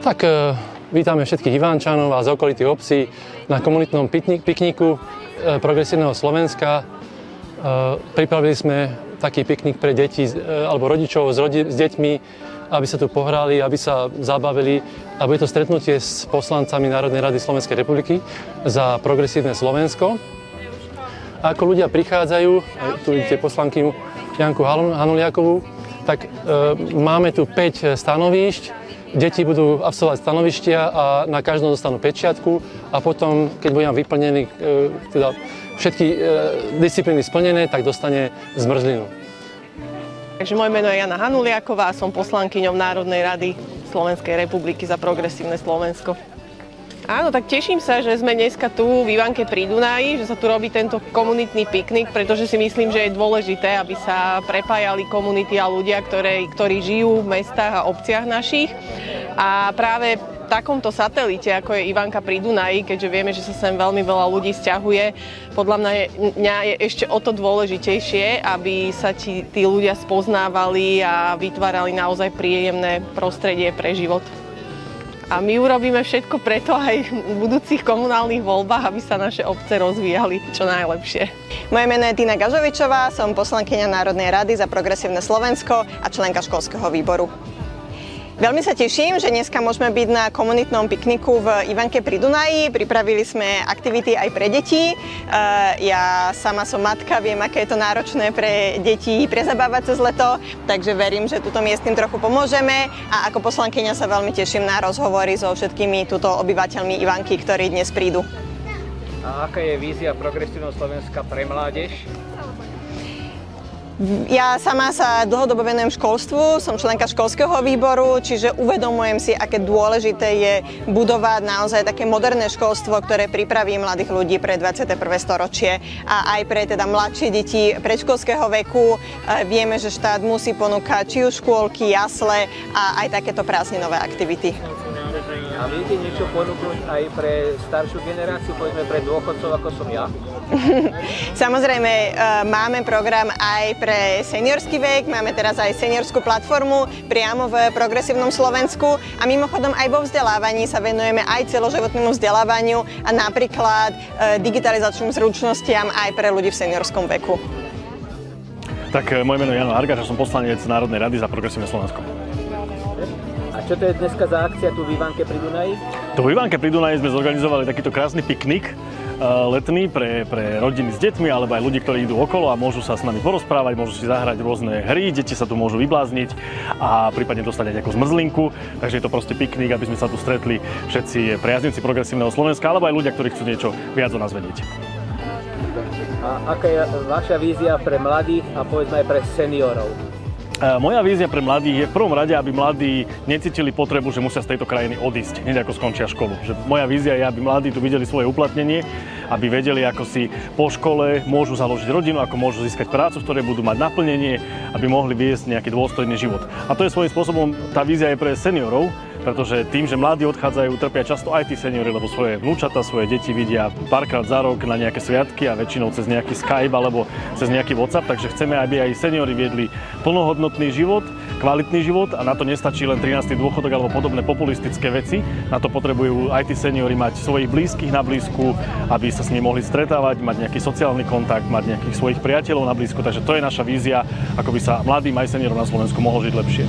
Tak vítame všetkých Ivánčanov a z okolitých obcí na komunitnom pikniku Progresívneho Slovenska. Pripravili sme taký piknik pre deti alebo rodičov s deťmi, aby sa tu pohrali, aby sa zabavili. A bude to stretnutie s poslancami Národnej rady Slovenskej republiky za Progresívne Slovensko. A ako ľudia prichádzajú, tu vidíte poslankyňu Janku Hanuliakovú, tak máme tu 5 stanovíšť. Deti budú absolvovať stanovištia a na každom dostanú pečiatku a potom, keď budú vyplnení teda všetky disciplíny splnené, tak dostane zmrzlinu. Takže moje meno je Jana Hanuliaková a som poslankyňou Národnej rady Slovenskej republiky za Progresívne Slovensko. Áno, tak teším sa, že sme dneska tu v Ivanke pri Dunaji, že sa tu robí tento komunitný piknik, pretože si myslím, že je dôležité, aby sa prepájali komunity a ľudia, ktorí žijú v mestách a obciach našich. A práve v takomto satelite, ako je Ivanka pri Dunaji, keďže vieme, že sa sem veľmi veľa ľudí sťahuje, podľa mňa je ešte o to dôležitejšie, aby sa tí ľudia spoznávali a vytvárali naozaj príjemné prostredie pre život. A my urobíme všetko preto aj v budúcich komunálnych voľbách, aby sa naše obce rozvíjali čo najlepšie. Moje meno je Tina Gažovičová, som poslankyňa Národnej rady za Progresívne Slovensko a členka školského výboru. Veľmi sa teším, že dneska môžeme byť na komunitnom pikniku v Ivanke pri Dunaji. Pripravili sme aktivity aj pre deti. Ja sama som matka, viem, aké je to náročné pre deti prezabávať cez leto, takže verím, že tuto miestnym trochu pomôžeme a ako poslankyňa sa veľmi teším na rozhovory so všetkými tuto obyvateľmi Ivanky, ktorí dnes prídu. A aká je vízia Progresívneho Slovenska pre mládež? Ja sama sa dlhodobo venujem školstvu, som členka školského výboru, čiže uvedomujem si, aké dôležité je budovať naozaj také moderné školstvo, ktoré pripraví mladých ľudí pre 21. storočie a aj pre teda mladšie deti predškolského veku. Vieme, že štát musí ponúkať či už škôlky, jasle a aj takéto prázdninové aktivity. A viete niečo ponúknuť aj pre staršiu generáciu, povedzme pre dôchodcov, ako som ja? Samozrejme, máme program aj pre seniorský vek, máme teraz aj seniorskú platformu priamo v Progresívnom Slovensku a mimochodom aj vo vzdelávaní sa venujeme aj celoživotnému vzdelávaniu a napríklad digitalizačným zručnostiam aj pre ľudí v seniorskom veku. Tak moje meno je Jano Argáš a som poslanec Národnej rady za Progresívne Slovensko. Čo to je dneska za akcia tu v Ivanke pri Dunaji? Tu v Ivanke pri Dunaji sme zorganizovali takýto krásny piknik letný pre rodiny s deťmi alebo aj ľudí, ktorí idú okolo a môžu sa s nami porozprávať, môžu si zahrať rôzne hry, deti sa tu môžu vyblázniť a prípadne dostať aj nejakú zmrzlinku. Takže je to proste piknik, aby sme sa tu stretli všetci priaznivci Progresívneho Slovenska alebo aj ľudia, ktorí chcú niečo viac o nás vedieť. A aká je vaša vízia pre mladých a povedzme aj pre seniorov? Moja vízia pre mladých je v prvom rade, aby mladí necítili potrebu, že musia z tejto krajiny odísť, hneď ako skončia školu. Že moja vízia je, aby mladí tu videli svoje uplatnenie, aby vedeli, ako si po škole môžu založiť rodinu, ako môžu získať prácu, v ktorej budú mať naplnenie, aby mohli viesť nejaký dôstojný život. A to je svojím spôsobom, tá vízia je pre seniorov, pretože tým, že mladí odchádzajú, trpia často aj tí seniori, lebo svoje vnúčatá, svoje deti vidia párkrát za rok na nejaké sviatky a väčšinou cez nejaký Skype alebo cez nejaký WhatsApp, takže chceme, aby aj seniori viedli plnohodnotný život, kvalitný život a na to nestačí len 13. dôchodok alebo podobné populistické veci. Na to potrebujú aj tí seniori mať svojich blízkych na blízku, aby sa s nimi mohli stretávať, mať nejaký sociálny kontakt, mať nejakých svojich priateľov na blízku, takže to je naša vízia, ako by sa mladým aj seniorom na Slovensku mohlo žiť lepšie.